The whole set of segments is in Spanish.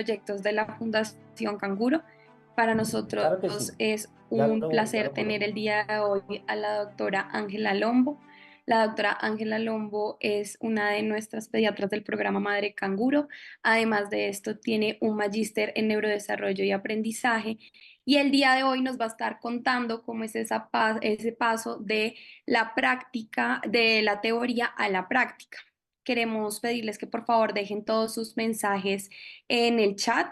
proyectos de la Fundación Canguro. Para nosotros Claro que sí. es un Ya placer lo tener el coloco. día de hoy a la doctora Ángela Lombo. La doctora Ángela Lombo es una de nuestras pediatras del programa Madre Canguro. Además de esto, tiene un magíster en neurodesarrollo y aprendizaje. Y el día de hoy nos va a estar contando cómo es ese paso de la práctica, de la teoría a la práctica. Queremos pedirles que por favor dejen todos sus mensajes en el chat.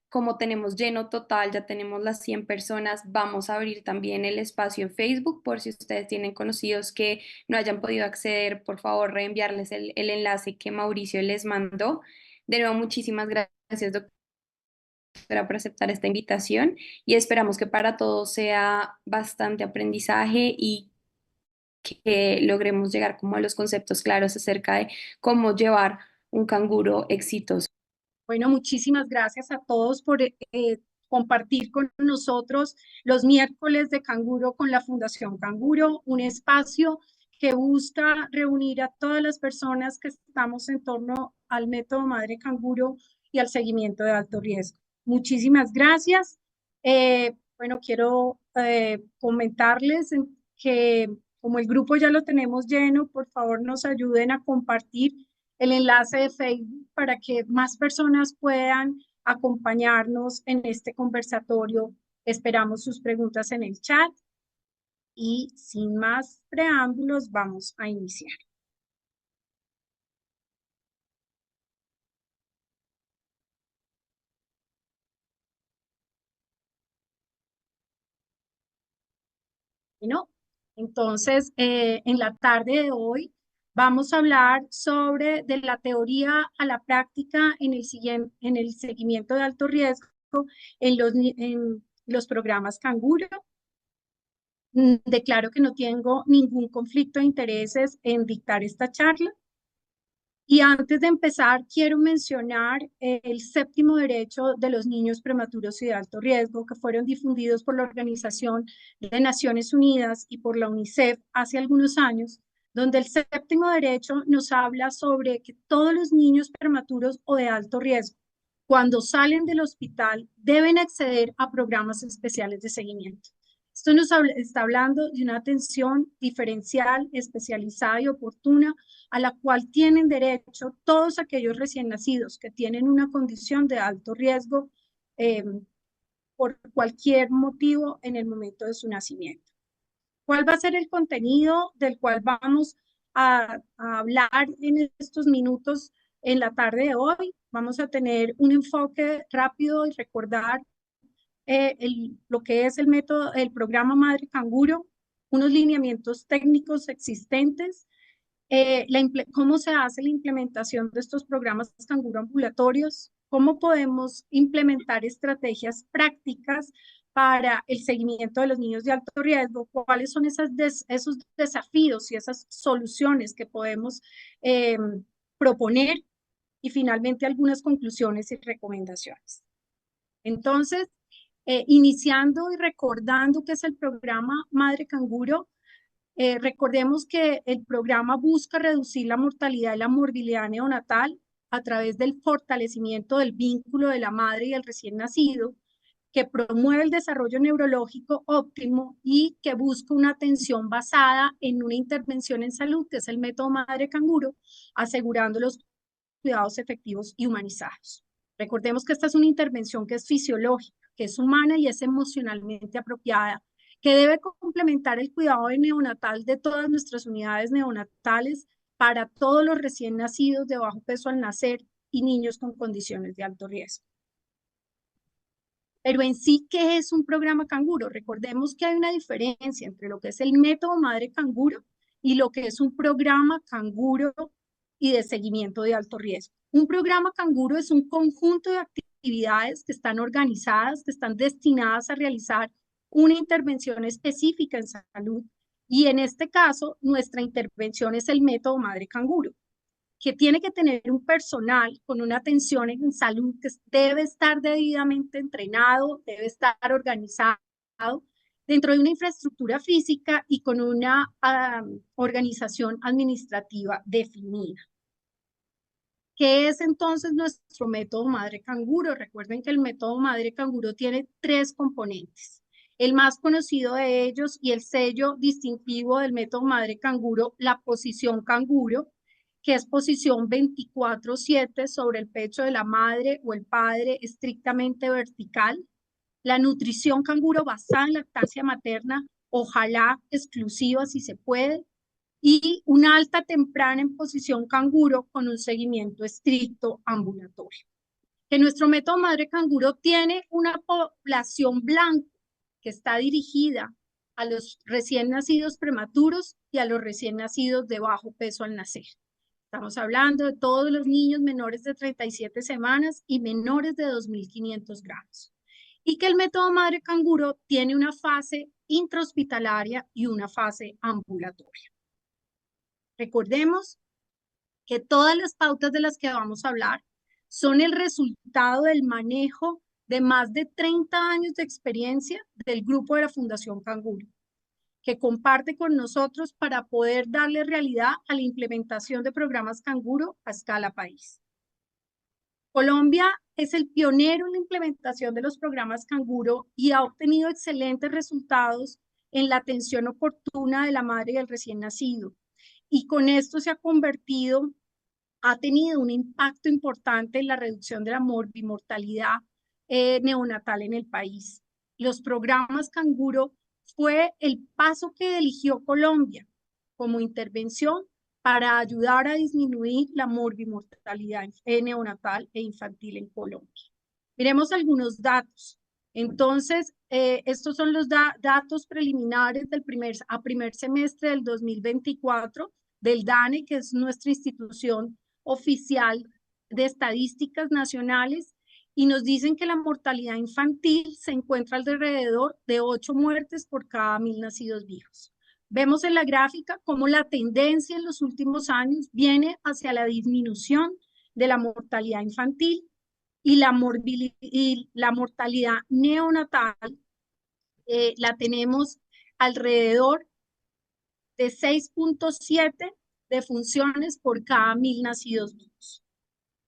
Como tenemos lleno total, ya tenemos las 100 personas, vamos a abrir también el espacio en Facebook por si ustedes tienen conocidos que no hayan podido acceder, por favor reenviarles el enlace que Mauricio les mandó. De nuevo, muchísimas gracias, doctora, por aceptar esta invitación y esperamos que para todos sea bastante aprendizaje y que logremos llegar como a los conceptos claros acerca de cómo llevar un canguro exitoso. Bueno, muchísimas gracias a todos por compartir con nosotros los miércoles de Canguro con la Fundación Canguro, un espacio que busca reunir a todas las personas que estamos en torno al método Madre Canguro y al seguimiento de alto riesgo. Muchísimas gracias. Bueno, quiero comentarles que como el grupo ya lo tenemos lleno, por favor nos ayuden a compartir el enlace de Facebook para que más personas puedan acompañarnos en este conversatorio. Esperamos sus preguntas en el chat y sin más preámbulos vamos a iniciar. Bueno, entonces en la tarde de hoy vamos a hablar sobre de la teoría a la práctica en el seguimiento de alto riesgo en los programas Canguro. Declaro que no tengo ningún conflicto de intereses en dictar esta charla. Y antes de empezar, quiero mencionar el séptimo derecho de los niños prematuros y de alto riesgo que fueron difundidos por la Organización de Naciones Unidas y por la UNICEF hace algunos años, donde el séptimo derecho nos habla sobre que todos los niños prematuros o de alto riesgo, cuando salen del hospital, deben acceder a programas especiales de seguimiento. Esto nos está hablando de una atención diferencial, especializada y oportuna a la cual tienen derecho todos aquellos recién nacidos que tienen una condición de alto riesgo eh, por cualquier motivo en el momento de su nacimiento. ¿Cuál va a ser el contenido del cual vamos a hablar en estos minutos en la tarde de hoy? Vamos a tener un enfoque rápido y recordar lo que es el método, el programa Madre Canguro, unos lineamientos técnicos existentes, cómo se hace la implementación de estos programas canguro ambulatorios, cómo podemos implementar estrategias prácticas para el seguimiento de los niños de alto riesgo, cuáles son esos desafíos y esas soluciones que podemos proponer y finalmente algunas conclusiones y recomendaciones. Entonces, iniciando y recordando que es el programa Madre Canguro, recordemos que el programa busca reducir la mortalidad y la morbilidad neonatal a través del fortalecimiento del vínculo de la madre y el recién nacido, que promueve el desarrollo neurológico óptimo y que busca una atención basada en una intervención en salud, que es el método Madre Canguro, asegurando los cuidados efectivos y humanizados. Recordemos que esta es una intervención que es fisiológica, que es humana y es emocionalmente apropiada, que debe complementar el cuidado neonatal de todas nuestras unidades neonatales para todos los recién nacidos de bajo peso al nacer y niños con condiciones de alto riesgo. Pero en sí, ¿qué es un programa canguro? Recordemos que hay una diferencia entre lo que es el método Madre Canguro y lo que es un programa canguro y de seguimiento de alto riesgo. Un programa canguro es un conjunto de actividades que están organizadas, que están destinadas a realizar una intervención específica en salud. Y en este caso, nuestra intervención es el método Madre Canguro, que tiene que tener un personal con una atención en salud que debe estar debidamente entrenado, debe estar organizado dentro de una infraestructura física y con una organización administrativa definida. ¿Qué es entonces nuestro método Madre Canguro? Recuerden que el método Madre Canguro tiene 3 componentes. El más conocido de ellos y el sello distintivo del método Madre Canguro, la posición canguro, que es posición 24/7 sobre el pecho de la madre o el padre, estrictamente vertical. La nutrición canguro basada en lactancia materna, ojalá exclusiva si se puede, y una alta temprana en posición canguro con un seguimiento estricto ambulatorio. Que nuestro método Madre Canguro tiene una población blanca que está dirigida a los recién nacidos prematuros y a los recién nacidos de bajo peso al nacer. Estamos hablando de todos los niños menores de 37 semanas y menores de 2.500 gramos. Y que el método Madre Canguro tiene una fase intrahospitalaria y una fase ambulatoria. Recordemos que todas las pautas de las que vamos a hablar son el resultado del manejo de más de 30 años de experiencia del grupo de la Fundación Canguro, que comparte con nosotros para poder darle realidad a la implementación de programas Canguro a escala país. Colombia es el pionero en la implementación de los programas Canguro y ha obtenido excelentes resultados en la atención oportuna de la madre y el recién nacido. Y con esto se ha tenido un impacto importante en la reducción de la morbimortalidad neonatal en el país. Los programas Canguro fue el paso que eligió Colombia como intervención para ayudar a disminuir la morbimortalidad neonatal e infantil en Colombia. Miremos algunos datos. Entonces, estos son los datos preliminares del primer semestre del 2024 del DANE, que es nuestra institución oficial de estadísticas nacionales, y nos dicen que la mortalidad infantil se encuentra alrededor de 8 muertes por cada 1.000 nacidos vivos. Vemos en la gráfica cómo la tendencia en los últimos años viene hacia la disminución de la mortalidad infantil y la mortalidad neonatal la tenemos alrededor de 6.7 defunciones por cada 1.000 nacidos vivos.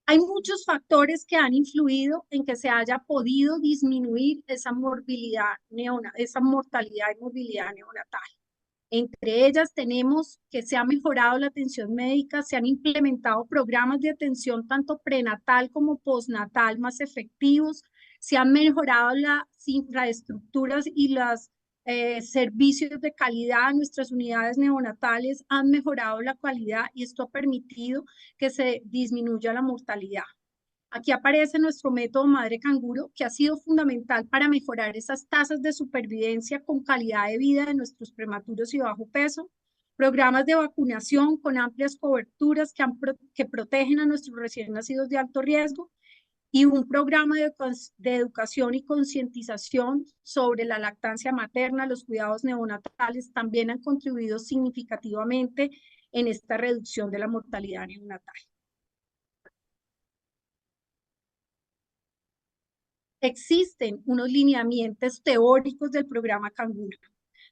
Hay muchos factores que han influido en que se haya podido disminuir esa mortalidad y morbilidad neonatal. Entre ellas tenemos que se ha mejorado la atención médica, se han implementado programas de atención tanto prenatal como postnatal más efectivos, se han mejorado las infraestructuras y los servicios de calidad. Nuestras unidades neonatales han mejorado la calidad y esto ha permitido que se disminuya la mortalidad. Aquí aparece nuestro método Madre Canguro, que ha sido fundamental para mejorar esas tasas de supervivencia con calidad de vida de nuestros prematuros y bajo peso, programas de vacunación con amplias coberturas que protegen a nuestros recién nacidos de alto riesgo, y un programa de educación y concientización sobre la lactancia materna, los cuidados neonatales, también han contribuido significativamente en esta reducción de la mortalidad neonatal. Existen unos lineamientos teóricos del programa Canguro,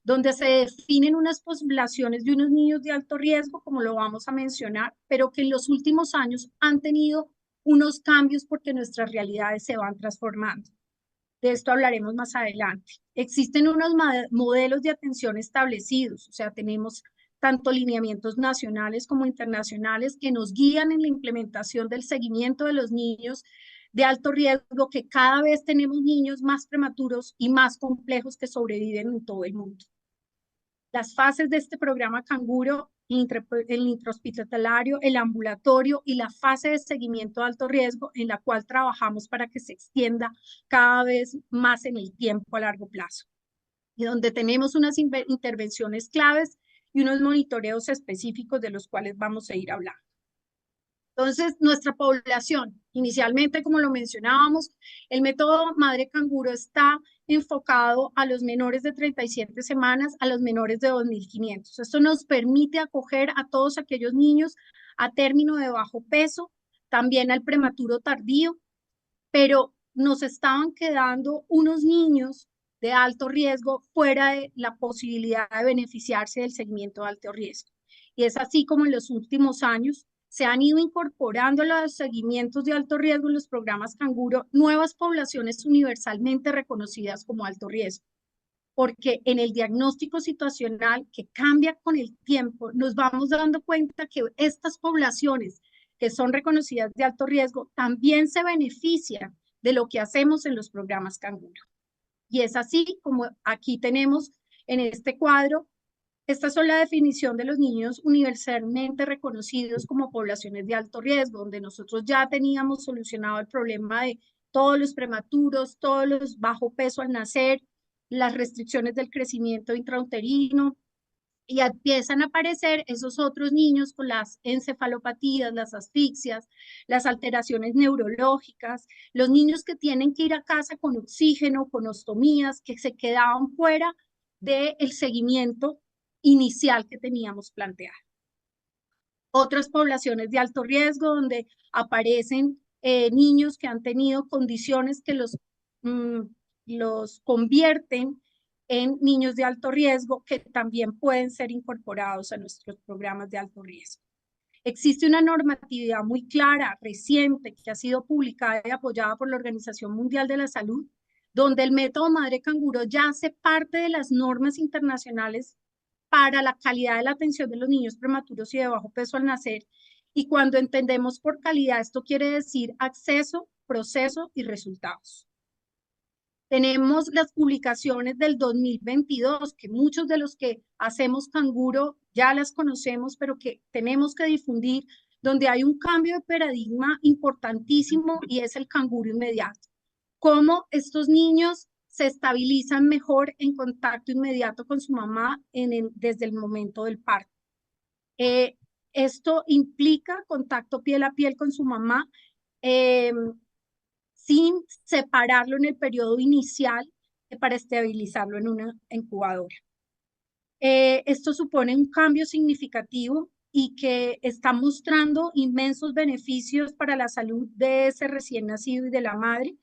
donde se definen unas poblaciones de unos niños de alto riesgo, como lo vamos a mencionar, pero que en los últimos años han tenido unos cambios porque nuestras realidades se van transformando. De esto hablaremos más adelante. Existen unos modelos de atención establecidos, o sea, tenemos tanto lineamientos nacionales como internacionales que nos guían en la implementación del seguimiento de los niños de alto riesgo, que cada vez tenemos niños más prematuros y más complejos que sobreviven en todo el mundo. Las fases de este programa Canguro, el intrahospitalario, el ambulatorio y la fase de seguimiento de alto riesgo, en la cual trabajamos para que se extienda cada vez más en el tiempo a largo plazo, y donde tenemos unas intervenciones claves y unos monitoreos específicos de los cuales vamos a ir hablando. Entonces, nuestra población, inicialmente, como lo mencionábamos, el método Madre Canguro está enfocado a los menores de 37 semanas, a los menores de 2.500. Esto nos permite acoger a todos aquellos niños a término de bajo peso, también al prematuro tardío, pero nos estaban quedando unos niños de alto riesgo fuera de la posibilidad de beneficiarse del seguimiento de alto riesgo. Y es así como en los últimos años se han ido incorporando a los seguimientos de alto riesgo en los programas canguro nuevas poblaciones universalmente reconocidas como alto riesgo, porque en el diagnóstico situacional que cambia con el tiempo, nos vamos dando cuenta que estas poblaciones que son reconocidas de alto riesgo también se benefician de lo que hacemos en los programas canguro. Y es así como aquí tenemos en este cuadro, estas son la definición de los niños universalmente reconocidos como poblaciones de alto riesgo, donde nosotros ya teníamos solucionado el problema de todos los prematuros, todos los bajo peso al nacer, las restricciones del crecimiento intrauterino, y empiezan a aparecer esos otros niños con las encefalopatías, las asfixias, las alteraciones neurológicas, los niños que tienen que ir a casa con oxígeno, con ostomías, que se quedaban fuera del seguimiento inicial que teníamos planteado. Otras poblaciones de alto riesgo donde aparecen niños que han tenido condiciones que los convierten en niños de alto riesgo que también pueden ser incorporados a nuestros programas de alto riesgo. Existe una normatividad muy clara, reciente, que ha sido publicada y apoyada por la Organización Mundial de la Salud, donde el método Madre Canguro ya hace parte de las normas internacionales para la calidad de la atención de los niños prematuros y de bajo peso al nacer. Y cuando entendemos por calidad, esto quiere decir acceso, proceso y resultados. Tenemos las publicaciones del 2022, que muchos de los que hacemos canguro ya las conocemos, pero que tenemos que difundir, donde hay un cambio de paradigma importantísimo y es el canguro inmediato. Cómo estos niños se estabilizan mejor en contacto inmediato con su mamá desde el momento del parto. Esto implica contacto piel a piel con su mamá, sin separarlo en el periodo inicial para estabilizarlo en una incubadora. Esto supone un cambio significativo y que está mostrando inmensos beneficios para la salud de ese recién nacido y de la madre,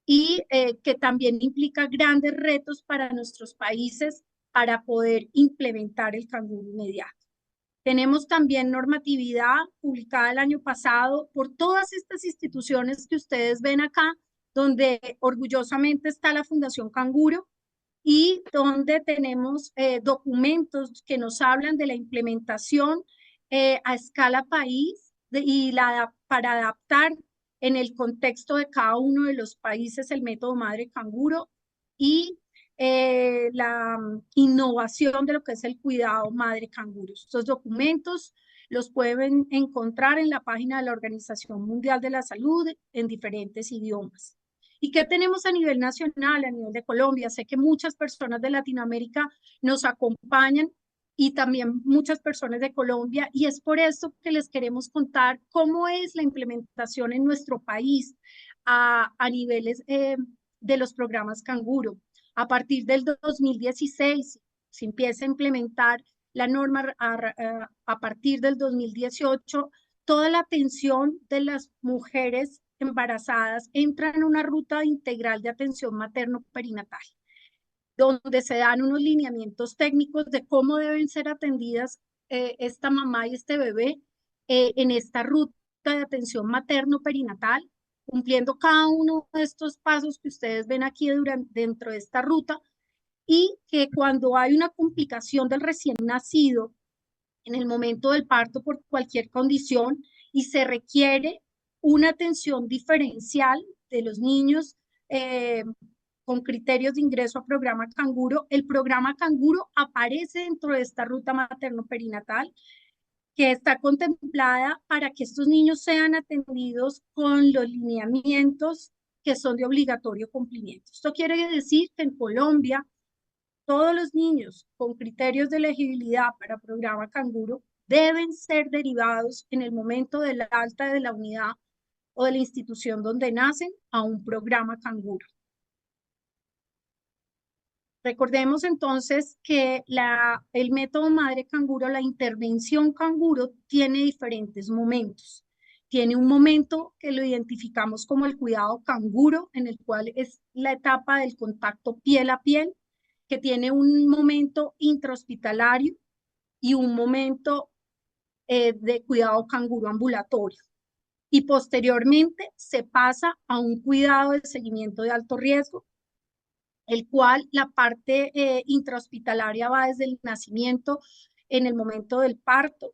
y que también implica grandes retos para nuestros países para poder implementar el canguro inmediato. Tenemos también normatividad publicada el año pasado por todas estas instituciones que ustedes ven acá, donde orgullosamente está la Fundación Canguro y donde tenemos documentos que nos hablan de la implementación a escala país para adaptar en el contexto de cada uno de los países el método Madre Canguro y la innovación de lo que es el cuidado madre canguro. Estos documentos los pueden encontrar en la página de la Organización Mundial de la Salud en diferentes idiomas. ¿Y qué tenemos a nivel nacional, a nivel de Colombia? Sé que muchas personas de Latinoamérica nos acompañan y también muchas personas de Colombia, y es por eso que les queremos contar cómo es la implementación en nuestro país a niveles de los programas Canguro. A partir del 2016 se empieza a implementar la norma a partir del 2018, toda la atención de las mujeres embarazadas entra en una ruta integral de atención materno-perinatal, donde se dan unos lineamientos técnicos de cómo deben ser atendidas esta mamá y este bebé en esta ruta de atención materno-perinatal, cumpliendo cada uno de estos pasos que ustedes ven aquí dentro de esta ruta, y que cuando hay una complicación del recién nacido en el momento del parto por cualquier condición y se requiere una atención diferencial de los niños con criterios de ingreso a programa Canguro, el programa Canguro aparece dentro de esta ruta materno-perinatal que está contemplada para que estos niños sean atendidos con los lineamientos que son de obligatorio cumplimiento. Esto quiere decir que en Colombia todos los niños con criterios de elegibilidad para programa Canguro deben ser derivados en el momento del alta de la unidad o de la institución donde nacen a un programa Canguro. Recordemos entonces que el método Madre Canguro, la intervención Canguro, tiene diferentes momentos. Tiene un momento que lo identificamos como el cuidado canguro, en el cual es la etapa del contacto piel a piel, que tiene un momento intrahospitalario y un momento de cuidado canguro ambulatorio. Y posteriormente se pasa a un cuidado de seguimiento de alto riesgo, el cual la parte intrahospitalaria va desde el nacimiento, en el momento del parto.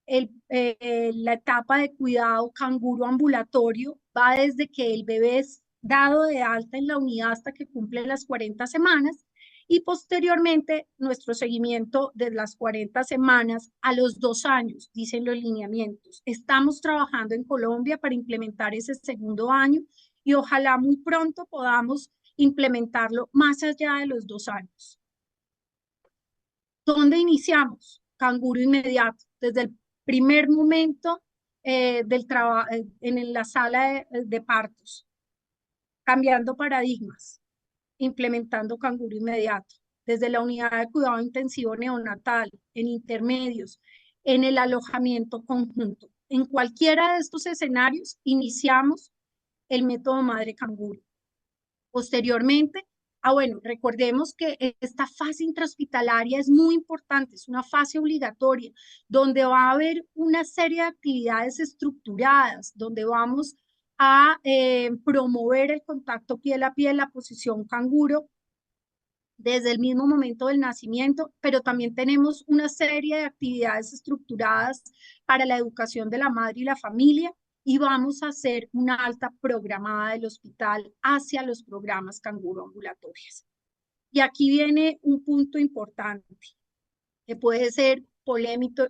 La etapa de cuidado canguro ambulatorio va desde que el bebé es dado de alta en la unidad hasta que cumple las 40 semanas, y posteriormente nuestro seguimiento de las 40 semanas a los 2 años, dicen los lineamientos. Estamos trabajando en Colombia para implementar ese segundo año y ojalá muy pronto podamos implementarlo más allá de los 2 años. ¿Dónde iniciamos? Canguro inmediato, desde el primer momento del trabajo en la sala de partos, cambiando paradigmas, implementando canguro inmediato, desde la unidad de cuidado intensivo neonatal, en intermedios, en el alojamiento conjunto. En cualquiera de estos escenarios iniciamos el método madre canguro. Posteriormente, bueno, recordemos que esta fase intrahospitalaria es muy importante, es una fase obligatoria, donde va a haber una serie de actividades estructuradas, donde vamos a promover el contacto piel a piel, la posición canguro, desde el mismo momento del nacimiento, pero también tenemos una serie de actividades estructuradas para la educación de la madre y la familia, y vamos a hacer una alta programada del hospital hacia los programas canguro ambulatorios. Y aquí viene un punto importante, que puede ser polémico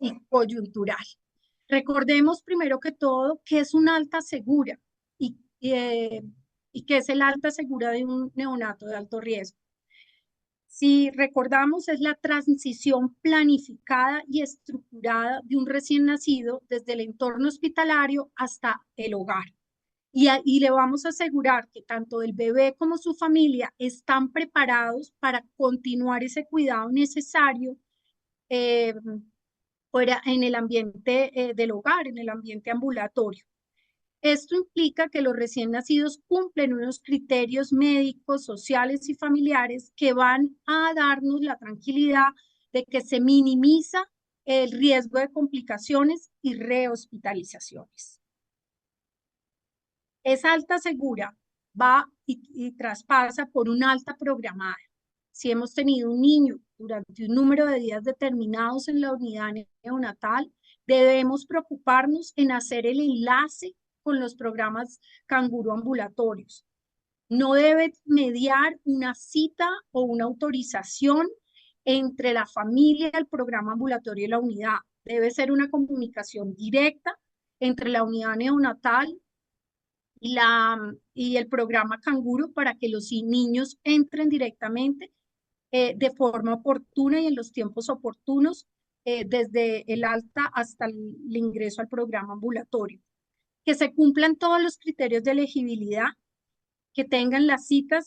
y coyuntural. Recordemos primero que todo que es una alta segura y que es el alta segura de un neonato de alto riesgo. Si recordamos, es la transición planificada y estructurada de un recién nacido desde el entorno hospitalario hasta el hogar. Y le vamos a asegurar que tanto el bebé como su familia están preparados para continuar ese cuidado necesario fuera en el ambiente del hogar, en el ambiente ambulatorio. Esto implica que los recién nacidos cumplen unos criterios médicos, sociales y familiares que van a darnos la tranquilidad de que se minimiza el riesgo de complicaciones y rehospitalizaciones. Esa alta segura va y traspasa por una alta programada. Si hemos tenido un niño durante un número de días determinados en la unidad neonatal, debemos preocuparnos en hacer el enlace con los programas canguro ambulatorios. No debe mediar una cita o una autorización entre la familia, el programa ambulatorio y la unidad. Debe ser una comunicación directa entre la unidad neonatal y el programa canguro para que los niños entren directamente de forma oportuna y en los tiempos oportunos, desde el alta hasta el ingreso al programa ambulatorio. Que se cumplan todos los criterios de elegibilidad, que tengan la cita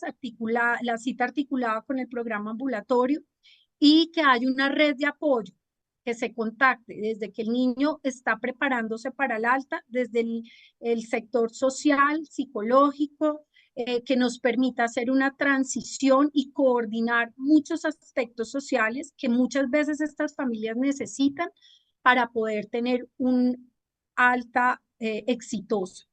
articulada con el programa ambulatorio y que haya una red de apoyo, que se contacte desde que el niño está preparándose para el alta, desde el sector social, psicológico, que nos permita hacer una transición y coordinar muchos aspectos sociales que muchas veces estas familias necesitan para poder tener un alta exitoso.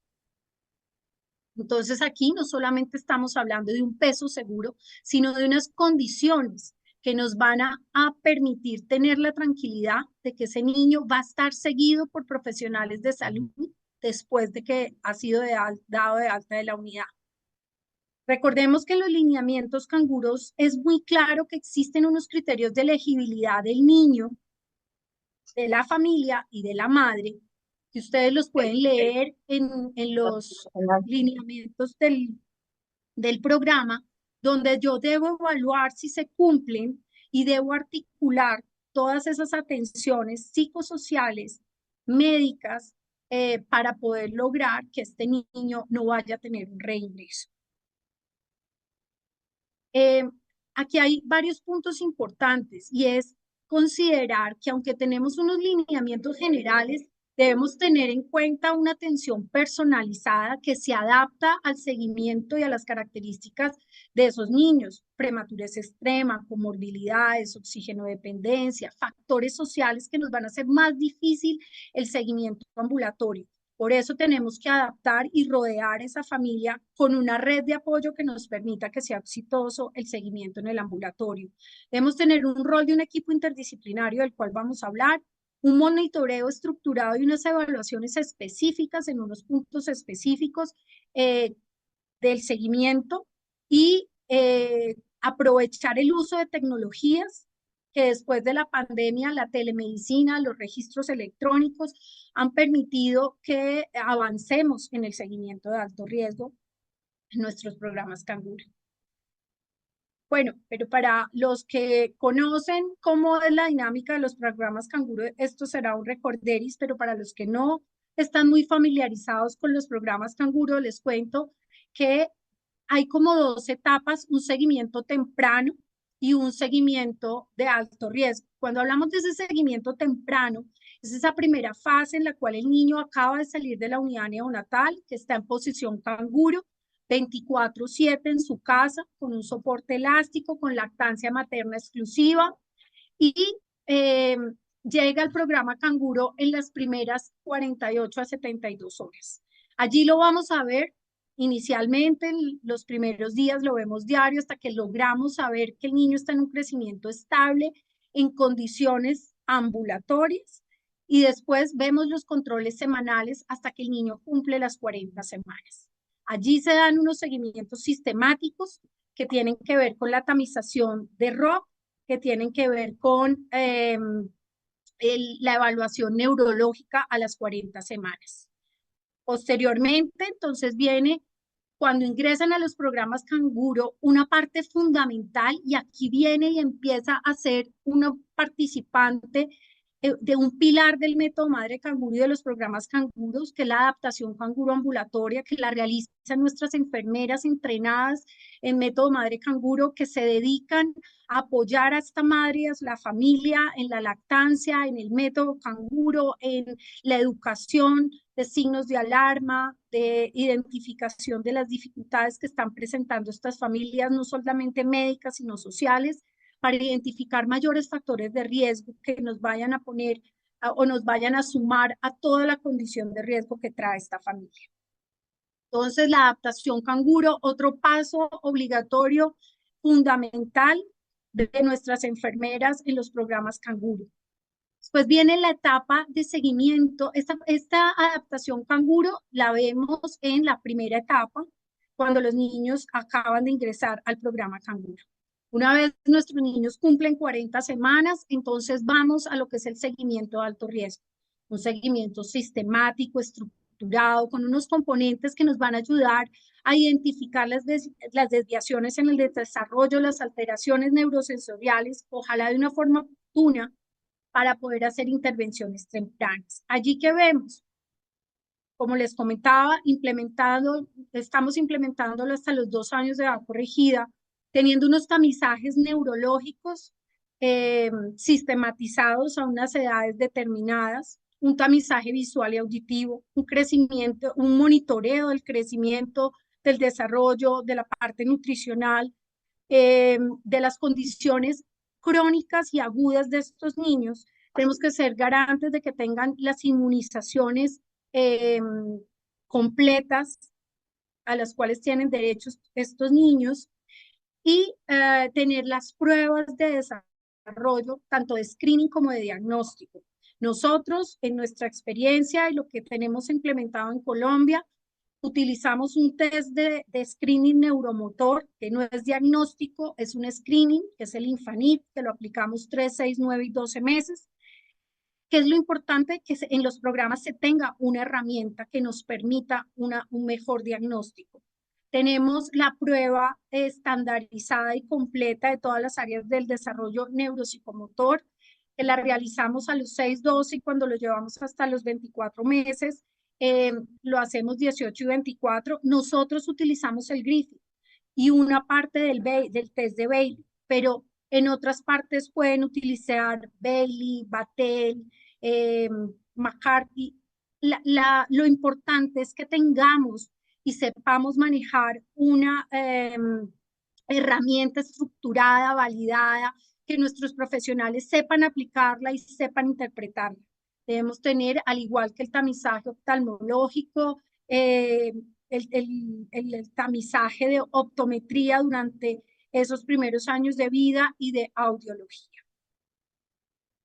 Entonces aquí no solamente estamos hablando de un peso seguro, sino de unas condiciones que nos van a permitir tener la tranquilidad de que ese niño va a estar seguido por profesionales de salud después de que ha sido dado de alta de la unidad. Recordemos que en los lineamientos canguros es muy claro que existen unos criterios de elegibilidad del niño, de la familia y de la madre, que ustedes los pueden leer en los lineamientos del programa, donde yo debo evaluar si se cumplen y debo articular todas esas atenciones psicosociales, médicas, para poder lograr que este niño no vaya a tener un reingreso. Aquí hay varios puntos importantes y es considerar que aunque tenemos unos lineamientos generales, Debemos tener en cuenta una atención personalizada que se adapta al seguimiento y a las características de esos niños, prematurez extrema, comorbilidades, oxígeno dependencia, factores sociales que nos van a hacer más difícil el seguimiento ambulatorio. Por eso tenemos que adaptar y rodear esa familia con una red de apoyo que nos permita que sea exitoso el seguimiento en el ambulatorio. Debemos tener un rol de un equipo interdisciplinario del cual vamos a hablar, un monitoreo estructurado y unas evaluaciones específicas en unos puntos específicos del seguimiento y aprovechar el uso de tecnologías que después de la pandemia, la telemedicina, los registros electrónicos han permitido que avancemos en el seguimiento de alto riesgo en nuestros programas Canguro. Bueno, pero para los que conocen cómo es la dinámica de los programas Canguro, esto será un recorderis, pero para los que no están muy familiarizados con los programas Canguro, les cuento que hay como dos etapas, un seguimiento temprano y un seguimiento de alto riesgo. Cuando hablamos de ese seguimiento temprano, es esa primera fase en la cual el niño acaba de salir de la unidad neonatal, que está en posición canguro, 24/7 en su casa, con un soporte elástico, con lactancia materna exclusiva y eh, llega al programa Canguro en las primeras 48 a 72 horas. Allí lo vamos a ver inicialmente, en los primeros días lo vemos diario hasta que logramos saber que el niño está en un crecimiento estable, en condiciones ambulatorias, y después vemos los controles semanales hasta que el niño cumple las 40 semanas. Allí se dan unos seguimientos sistemáticos que tienen que ver con la tamización de ROC, que tienen que ver con la evaluación neurológica a las 40 semanas. Posteriormente, entonces viene cuando ingresan a los programas Canguro, una parte fundamental, y aquí viene y empieza a ser una participante de un pilar del método Madre Canguro y de los programas Canguros, que es la adaptación canguro ambulatoria, que la realizan nuestras enfermeras entrenadas en método Madre Canguro, que se dedican a apoyar a esta madre y a la familia en la lactancia, en el método Canguro, en la educación de signos de alarma, de identificación de las dificultades que están presentando estas familias, no solamente médicas, sino sociales, para identificar mayores factores de riesgo que nos vayan a poner o nos vayan a sumar a toda la condición de riesgo que trae esta familia. Entonces, la adaptación canguro, otro paso obligatorio, fundamental de nuestras enfermeras en los programas canguro. Después viene la etapa de seguimiento. Esta adaptación canguro la vemos en la primera etapa, cuando los niños acaban de ingresar al programa canguro. Una vez nuestros niños cumplen 40 semanas, entonces vamos a lo que es el seguimiento de alto riesgo. Un seguimiento sistemático, estructurado, con unos componentes que nos van a ayudar a identificar las desviaciones en el desarrollo, las alteraciones neurosensoriales, ojalá de una forma oportuna, para poder hacer intervenciones tempranas. Allí que vemos, como les comentaba, estamos implementándolo hasta los 2 años de edad corregida, teniendo unos tamizajes neurológicos sistematizados a unas edades determinadas, un tamizaje visual y auditivo, un crecimiento, un monitoreo del crecimiento, del desarrollo, de la parte nutricional, de las condiciones crónicas y agudas de estos niños. Tenemos que ser garantes de que tengan las inmunizaciones completas a las cuales tienen derechos estos niños y tener las pruebas de desarrollo, tanto de screening como de diagnóstico. Nosotros, en nuestra experiencia y lo que tenemos implementado en Colombia, utilizamos un test de screening neuromotor, que no es diagnóstico, es un screening, que es el Infanip, que lo aplicamos 3, 6, 9 y 12 meses. ¿Qué es lo importante? Que en los programas se tenga una herramienta que nos permita un mejor diagnóstico. Tenemos la prueba estandarizada y completa de todas las áreas del desarrollo neuropsicomotor, que la realizamos a los 6, 12 y cuando lo llevamos hasta los 24 meses, lo hacemos 18 y 24. Nosotros utilizamos el Griffith y una parte del test de Bailey, pero en otras partes pueden utilizar Bailey, Battelle, McCarthy, lo importante es que tengamos y sepamos manejar una herramienta estructurada, validada, que nuestros profesionales sepan aplicarla y sepan interpretarla. Debemos tener, al igual que el tamizaje oftalmológico, el tamizaje de optometría durante esos primeros años de vida y de audiología.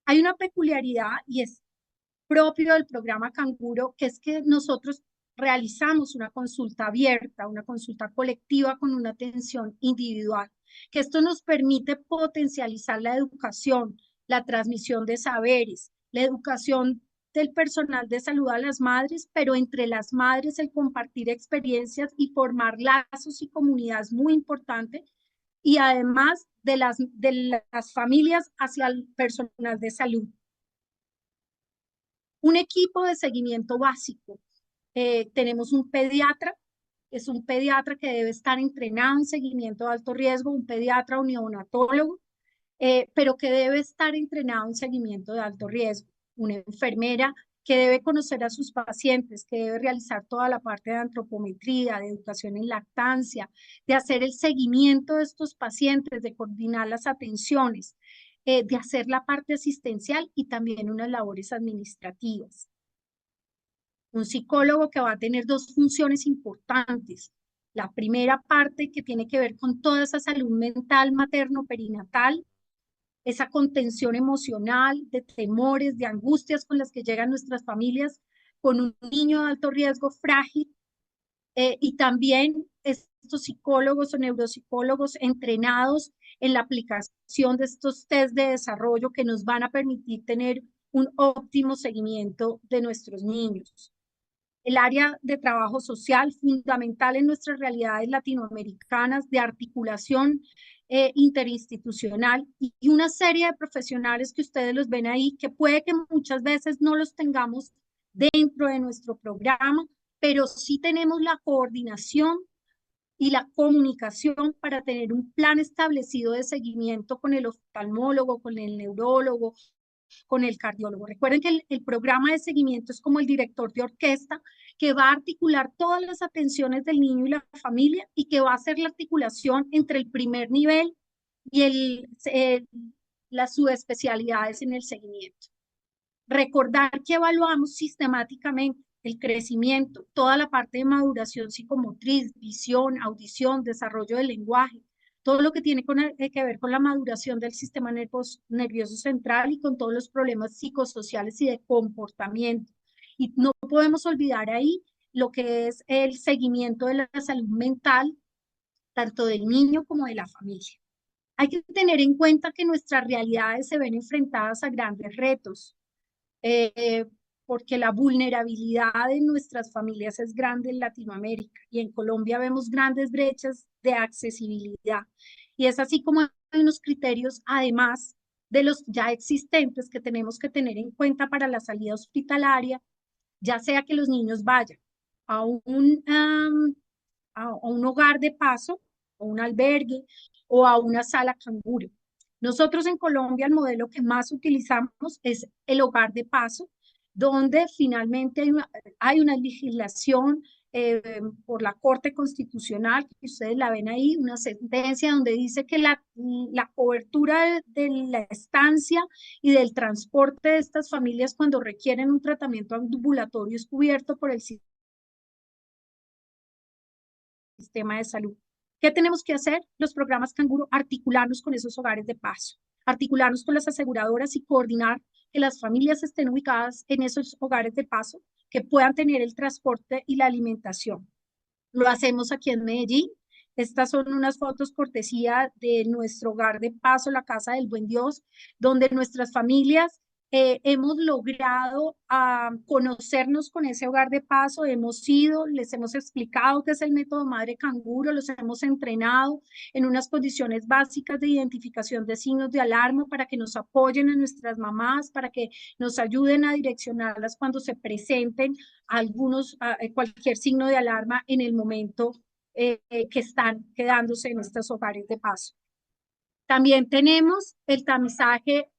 Hay una peculiaridad y es propio del programa Canguro, que es que nosotros realizamos una consulta abierta, una consulta colectiva con una atención individual, que esto nos permite potencializar la educación, la transmisión de saberes, la educación del personal de salud a las madres, pero entre las madres el compartir experiencias y formar lazos y comunidades muy importante, y además de las familias hacia el personal de salud. Un equipo de seguimiento básico. Tenemos un pediatra, es un pediatra que debe estar entrenado en seguimiento de alto riesgo, un pediatra o neonatólogo, pero que debe estar entrenado en seguimiento de alto riesgo. Una enfermera que debe conocer a sus pacientes, que debe realizar toda la parte de antropometría, de educación en lactancia, de hacer el seguimiento de estos pacientes, de coordinar las atenciones, de hacer la parte asistencial y también unas labores administrativas. Un psicólogo que va a tener dos funciones importantes. La primera parte que tiene que ver con toda esa salud mental materno-perinatal, esa contención emocional, de temores, de angustias con las que llegan nuestras familias con un niño de alto riesgo frágil, y también estos psicólogos o neuropsicólogos entrenados en la aplicación de estos test de desarrollo que nos van a permitir tener un óptimo seguimiento de nuestros niños. El área de trabajo social, fundamental en nuestras realidades latinoamericanas, de articulación interinstitucional y una serie de profesionales que ustedes los ven ahí, que puede que muchas veces no los tengamos dentro de nuestro programa, pero sí tenemos la coordinación y la comunicación para tener un plan establecido de seguimiento con el oftalmólogo, con el neurólogo, con el cardiólogo. Recuerden que el programa de seguimiento es como el director de orquesta que va a articular todas las atenciones del niño y la familia y que va a hacer la articulación entre el primer nivel y las subespecialidades en el seguimiento. Recordar que evaluamos sistemáticamente el crecimiento, toda la parte de maduración psicomotriz, visión, audición, desarrollo del lenguaje, todo lo que tiene que ver con la maduración del sistema nervioso central y con todos los problemas psicosociales y de comportamiento. Y no podemos olvidar ahí lo que es el seguimiento de la salud mental, tanto del niño como de la familia. Hay que tener en cuenta que nuestras realidades se ven enfrentadas a grandes retos, eh, porque la vulnerabilidad de nuestras familias es grande en Latinoamérica y en Colombia vemos grandes brechas de accesibilidad. Y es así como hay unos criterios, además de los ya existentes, que tenemos que tener en cuenta para la salida hospitalaria, ya sea que los niños vayan a un hogar de paso, o un albergue, o a una sala canguro. Nosotros en Colombia el modelo que más utilizamos es el hogar de paso, donde finalmente hay una legislación por la Corte Constitucional, que ustedes la ven ahí, una sentencia donde dice que la cobertura de la estancia y del transporte de estas familias cuando requieren un tratamiento ambulatorio es cubierto por el sistema de salud. ¿Qué tenemos que hacer? Los programas Canguro, articularnos con esos hogares de paso, articularnos con las aseguradoras y coordinar que las familias estén ubicadas en esos hogares de paso, que puedan tener el transporte y la alimentación. Lo hacemos aquí en Medellín. Estas son unas fotos cortesía de nuestro hogar de paso, la Casa del Buen Dios, donde nuestras familias hemos logrado conocernos con ese hogar de paso, hemos ido, les hemos explicado qué es el método Madre Canguro, los hemos entrenado en unas condiciones básicas de identificación de signos de alarma para que nos apoyen a nuestras mamás, para que nos ayuden a direccionarlas cuando se presenten cualquier signo de alarma en el momento que están quedándose en estos hogares de paso. También tenemos el tamizaje,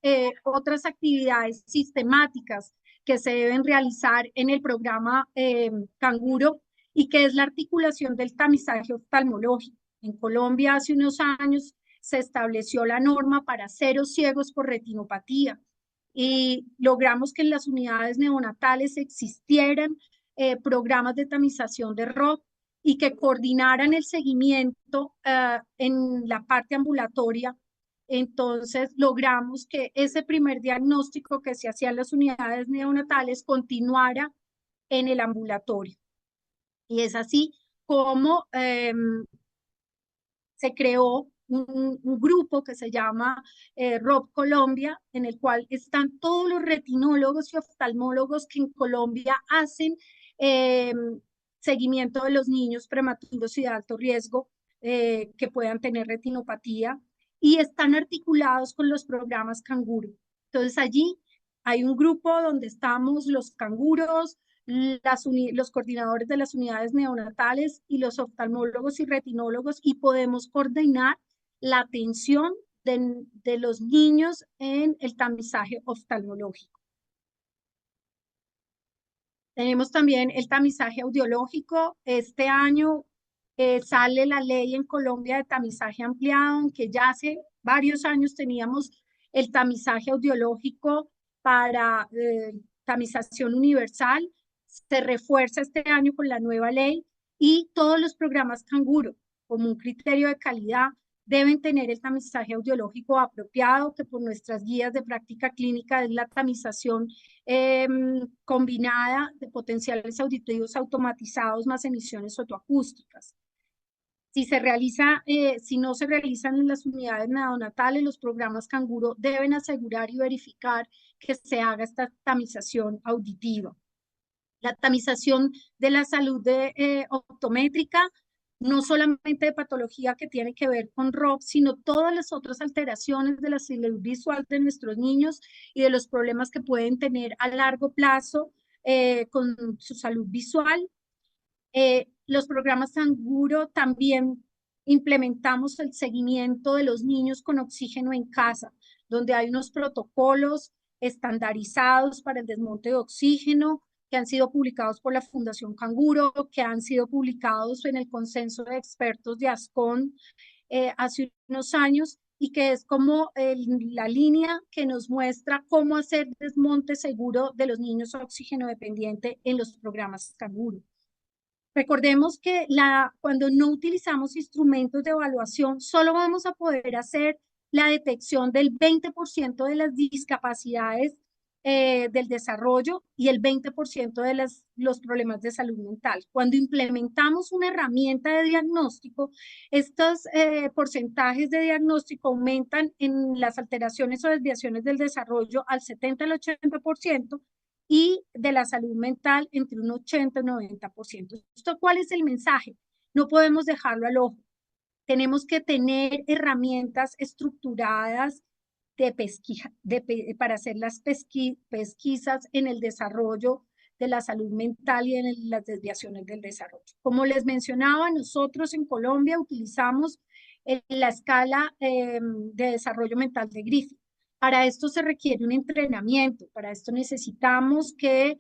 otras actividades sistemáticas que se deben realizar en el programa Canguro y que es la articulación del tamizaje oftalmológico. En Colombia hace unos años se estableció la norma para 0 ciegos por retinopatía y logramos que en las unidades neonatales existieran programas de tamización de ROP y que coordinaran el seguimiento en la parte ambulatoria. Entonces logramos que ese primer diagnóstico que se hacía en las unidades neonatales continuara en el ambulatorio. Y es así como se creó un grupo que se llama ROP Colombia, en el cual están todos los retinólogos y oftalmólogos que en Colombia hacen seguimiento de los niños prematuros y de alto riesgo que puedan tener retinopatía y están articulados con los programas Canguro. Entonces allí hay un grupo donde estamos los canguros, los coordinadores de las unidades neonatales y los oftalmólogos y retinólogos y podemos coordinar la atención de los niños en el tamizaje oftalmológico. Tenemos también el tamizaje audiológico. Este año sale la ley en Colombia de tamizaje ampliado, aunque ya hace varios años teníamos el tamizaje audiológico para tamización universal. Se refuerza este año con la nueva ley y todos los programas Canguro, como un criterio de calidad, deben tener el tamizaje audiológico apropiado, que por nuestras guías de práctica clínica es la tamización combinada de potenciales auditivos automatizados más emisiones fotoacústicas. Si no se realizan en las unidades neonatales, los programas Canguro deben asegurar y verificar que se haga esta tamización auditiva. La tamización de la salud optométrica, no solamente de patología que tiene que ver con ROP, sino todas las otras alteraciones de la salud visual de nuestros niños y de los problemas que pueden tener a largo plazo con su salud visual. Los programas Canguro también implementamos el seguimiento de los niños con oxígeno en casa, donde hay unos protocolos estandarizados para el desmonte de oxígeno que han sido publicados por la Fundación Canguro, que han sido publicados en el consenso de expertos de ASCON hace unos años y que es como la línea que nos muestra cómo hacer desmonte seguro de los niños oxígeno dependiente en los programas Canguro. Recordemos que cuando no utilizamos instrumentos de evaluación, solo vamos a poder hacer la detección del 20% de las discapacidades del desarrollo y el 20% de los problemas de salud mental. Cuando implementamos una herramienta de diagnóstico, estos porcentajes de diagnóstico aumentan en las alteraciones o desviaciones del desarrollo al 70 al 80%, y de la salud mental entre un 80 y un 90%. ¿Cuál es el mensaje? No podemos dejarlo al ojo. Tenemos que tener herramientas estructuradas para hacer las pesquisas en el desarrollo de la salud mental y en las desviaciones del desarrollo. Como les mencionaba, nosotros en Colombia utilizamos la escala de desarrollo mental de Griffith. Para esto se requiere un entrenamiento, para esto necesitamos que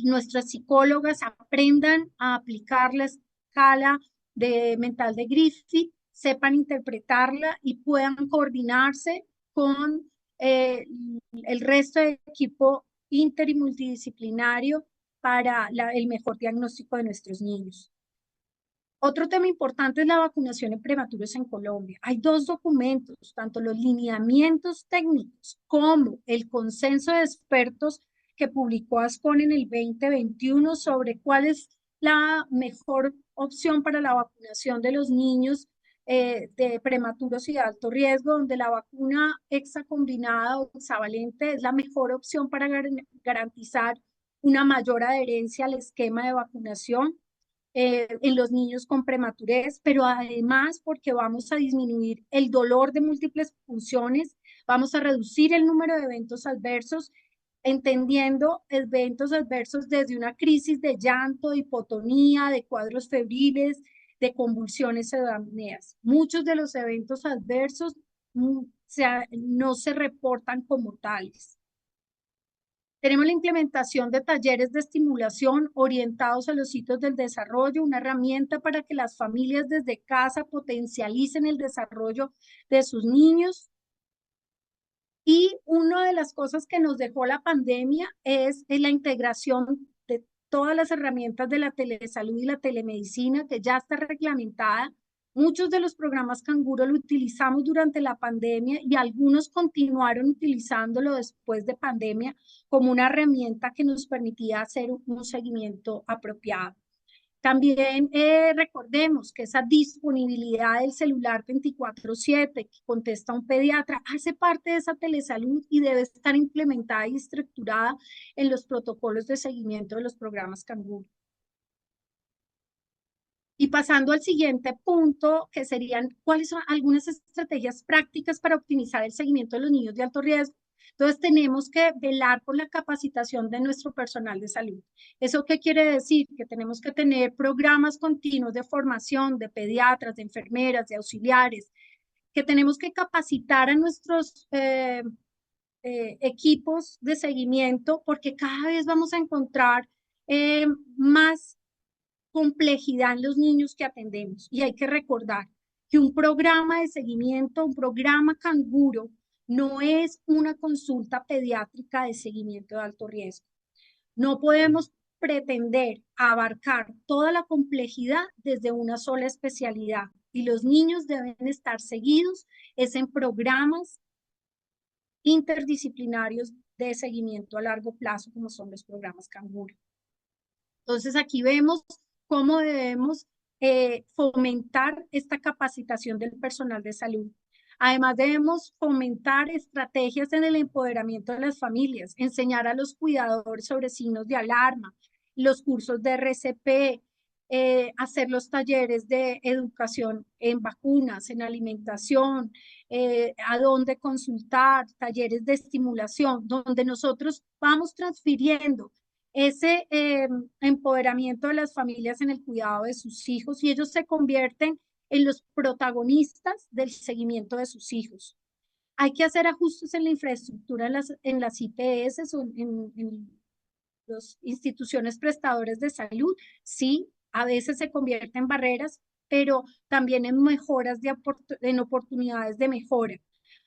nuestras psicólogas aprendan a aplicar la escala mental de Griffith, sepan interpretarla y puedan coordinarse con el resto del equipo inter y multidisciplinario para el mejor diagnóstico de nuestros niños. Otro tema importante es la vacunación en prematuros en Colombia. Hay dos documentos, tanto los lineamientos técnicos como el consenso de expertos que publicó ASCON en el 2021 sobre cuál es la mejor opción para la vacunación de los niños de prematuros y de alto riesgo, donde la vacuna hexacombinada o hexavalente es la mejor opción para garantizar una mayor adherencia al esquema de vacunación en los niños con prematurez, pero además porque vamos a disminuir el dolor de múltiples funciones, vamos a reducir el número de eventos adversos, entendiendo eventos adversos desde una crisis de llanto, de hipotonía, de cuadros febriles, de convulsiones o de apneas. Muchos de los eventos adversos no se reportan como tales. Tenemos la implementación de talleres de estimulación orientados a los hitos del desarrollo, una herramienta para que las familias desde casa potencialicen el desarrollo de sus niños. Y una de las cosas que nos dejó la pandemia es la integración de todas las herramientas de la telesalud y la telemedicina, que ya está reglamentada. Muchos de los programas Canguro lo utilizamos durante la pandemia y algunos continuaron utilizándolo después de pandemia como una herramienta que nos permitía hacer un seguimiento apropiado. También recordemos que esa disponibilidad del celular 24/7 que contesta un pediatra hace parte de esa telesalud y debe estar implementada y estructurada en los protocolos de seguimiento de los programas Canguro. Y pasando al siguiente punto, que serían cuáles son algunas estrategias prácticas para optimizar el seguimiento de los niños de alto riesgo. Entonces, tenemos que velar por la capacitación de nuestro personal de salud. ¿Eso qué quiere decir? Que tenemos que tener programas continuos de formación de pediatras, de enfermeras, de auxiliares, que tenemos que capacitar a nuestros equipos de seguimiento, porque cada vez vamos a encontrar más complejidad en los niños que atendemos. Y hay que recordar que un programa de seguimiento, un programa Canguro, no es una consulta pediátrica de seguimiento de alto riesgo. No podemos pretender abarcar toda la complejidad desde una sola especialidad y los niños deben estar seguidos es en programas interdisciplinarios de seguimiento a largo plazo como son los programas Canguro. Entonces aquí vemos cómo debemos fomentar esta capacitación del personal de salud. Además debemos fomentar estrategias en el empoderamiento de las familias, enseñar a los cuidadores sobre signos de alarma, los cursos de RCP, hacer los talleres de educación en vacunas, en alimentación, a dónde consultar, talleres de estimulación, donde nosotros vamos transfiriendo ese empoderamiento de las familias en el cuidado de sus hijos y ellos se convierten en los protagonistas del seguimiento de sus hijos. Hay que hacer ajustes en la infraestructura en las IPS o en las instituciones prestadoras de salud. Sí, a veces se convierten en barreras, pero también en mejoras en oportunidades de mejora.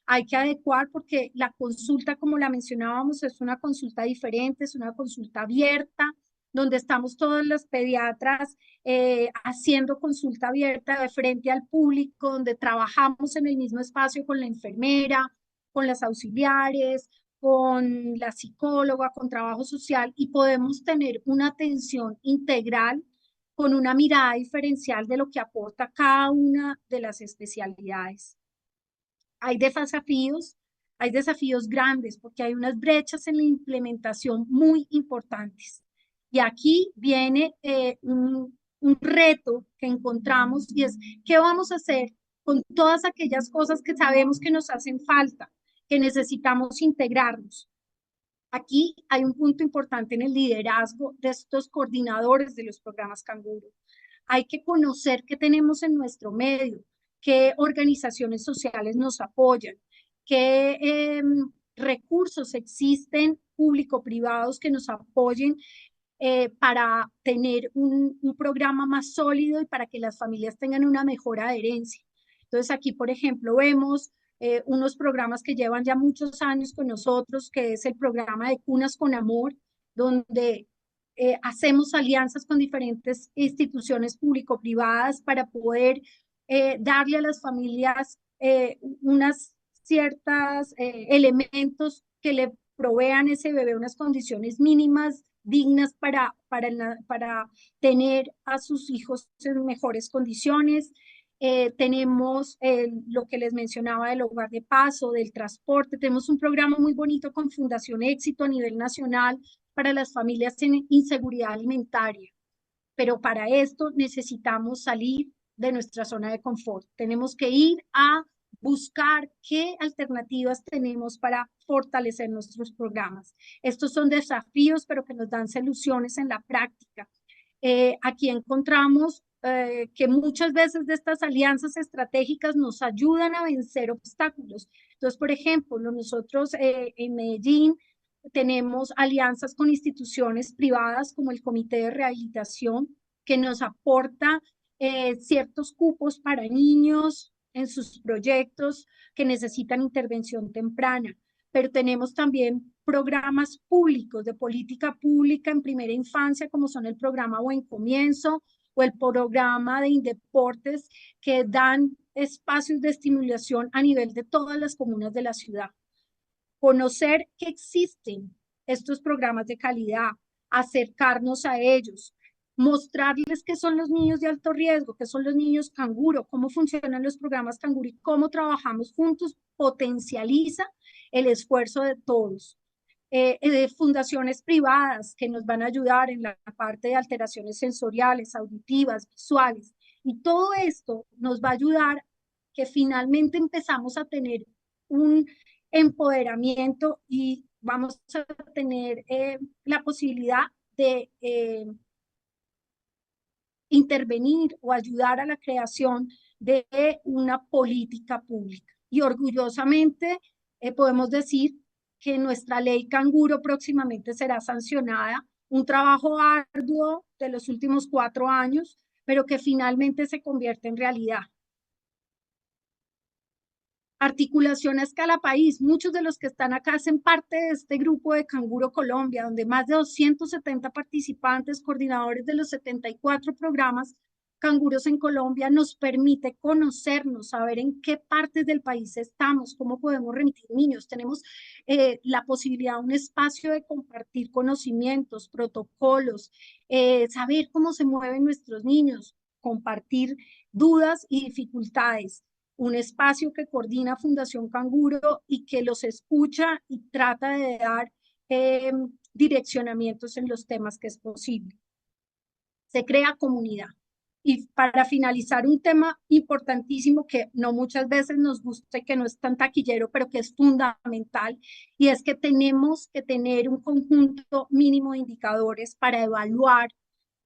Hay que adecuar porque la consulta, como la mencionábamos, es una consulta diferente, es una consulta abierta, donde estamos todas las pediatras haciendo consulta abierta de frente al público, donde trabajamos en el mismo espacio con la enfermera, con las auxiliares, con la psicóloga, con trabajo social y podemos tener una atención integral con una mirada diferencial de lo que aporta cada una de las especialidades. Hay desafíos grandes porque hay unas brechas en la implementación muy importantes. Y aquí viene un reto que encontramos y es, ¿qué vamos a hacer con todas aquellas cosas que sabemos que nos hacen falta, que necesitamos integrarnos? Aquí hay un punto importante en el liderazgo de estos coordinadores de los programas Canguro. Hay que conocer qué tenemos en nuestro medio, qué organizaciones sociales nos apoyan, qué recursos existen público-privados que nos apoyen para tener un programa más sólido y para que las familias tengan una mejor adherencia. Entonces aquí, por ejemplo, vemos unos programas que llevan ya muchos años con nosotros, que es el programa de Cunas con Amor, donde hacemos alianzas con diferentes instituciones público-privadas para poder darle a las familias unas ciertas elementos que le provean a ese bebé unas condiciones mínimas dignas para tener a sus hijos en mejores condiciones. Tenemos lo que les mencionaba del hogar de paso, del transporte. Tenemos un programa muy bonito con Fundación Éxito a nivel nacional para las familias en inseguridad alimentaria. Pero para esto necesitamos salir de nuestra zona de confort. Tenemos que ir a buscar qué alternativas tenemos para fortalecer nuestros programas. Estos son desafíos, pero que nos dan soluciones en la práctica. Aquí encontramos que muchas veces de estas alianzas estratégicas nos ayudan a vencer obstáculos. Entonces, por ejemplo, nosotros en Medellín tenemos alianzas con instituciones privadas como el Comité de Rehabilitación, que nos aporta ciertos cupos para niños en sus proyectos que necesitan intervención temprana. Pero tenemos también programas públicos de política pública en primera infancia, como son el programa Buen Comienzo o el programa de Indeportes, que dan espacios de estimulación a nivel de todas las comunas de la ciudad. Conocer que existen estos programas de calidad, acercarnos a ellos, mostrarles qué son los niños de alto riesgo, qué son los niños canguro, cómo funcionan los programas canguro y cómo trabajamos juntos, potencializa el esfuerzo de todos. Fundaciones privadas que nos van a ayudar en la parte de alteraciones sensoriales, auditivas, visuales. Y todo esto nos va a ayudar que finalmente empezamos a tener un empoderamiento y vamos a tener la posibilidad de intervenir o ayudar a la creación de una política pública. Y orgullosamente podemos decir que nuestra ley canguro próximamente será sancionada, un trabajo arduo de los últimos 4 años, pero que finalmente se convierte en realidad. Articulación a escala país. Muchos de los que están acá hacen parte de este grupo de Canguro Colombia, donde más de 270 participantes, coordinadores de los 74 programas Canguros en Colombia, nos permite conocernos, saber en qué partes del país estamos, cómo podemos remitir niños. Tenemos la posibilidad, un espacio de compartir conocimientos, protocolos, saber cómo se mueven nuestros niños, compartir dudas y dificultades, un espacio que coordina Fundación Canguro y que los escucha y trata de dar direccionamientos en los temas que es posible. Se crea comunidad. Y para finalizar, un tema importantísimo que no muchas veces nos gusta y que no es tan taquillero, pero que es fundamental, y es que tenemos que tener un conjunto mínimo de indicadores para evaluar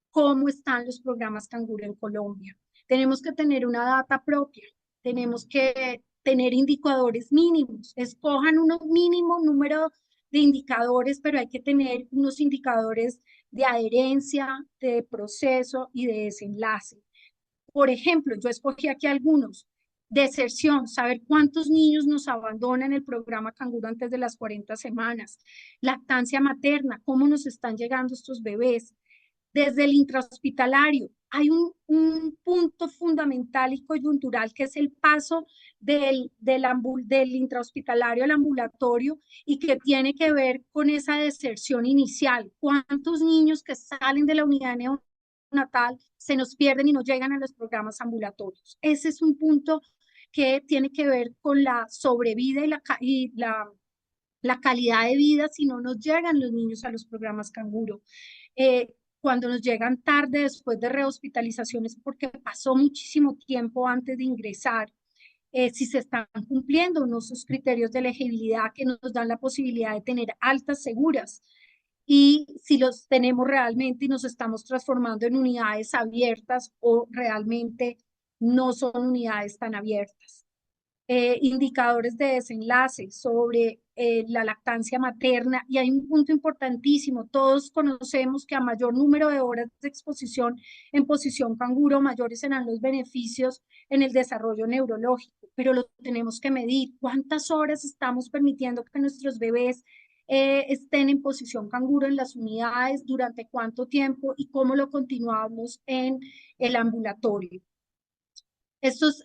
cómo están los programas Canguro en Colombia. Tenemos que tener una data propia, tenemos que tener indicadores mínimos, escojan un mínimo número de indicadores, pero hay que tener unos indicadores de adherencia, de proceso y de desenlace. Por ejemplo, yo escogí aquí algunos. Deserción, saber cuántos niños nos abandonan el programa Canguro antes de las 40 semanas. Lactancia materna, cómo nos están llegando estos bebés. Desde el intrahospitalario, hay un punto fundamental y coyuntural que es el paso del intrahospitalario al ambulatorio y que tiene que ver con esa deserción inicial. ¿Cuántos niños que salen de la unidad neonatal se nos pierden y no llegan a los programas ambulatorios? Ese es un punto que tiene que ver con la sobrevida y la calidad de vida si no nos llegan los niños a los programas canguro. Cuando nos llegan tarde después de rehospitalizaciones porque pasó muchísimo tiempo antes de ingresar, si se están cumpliendo unos criterios de elegibilidad que nos dan la posibilidad de tener altas seguras y si los tenemos realmente y nos estamos transformando en unidades abiertas o realmente no son unidades tan abiertas. Indicadores de desenlace sobre la lactancia materna y hay un punto importantísimo, todos conocemos que a mayor número de horas de exposición en posición canguro, mayores serán los beneficios en el desarrollo neurológico, pero lo tenemos que medir, cuántas horas estamos permitiendo que nuestros bebés estén en posición canguro en las unidades, durante cuánto tiempo y cómo lo continuamos en el ambulatorio. Estos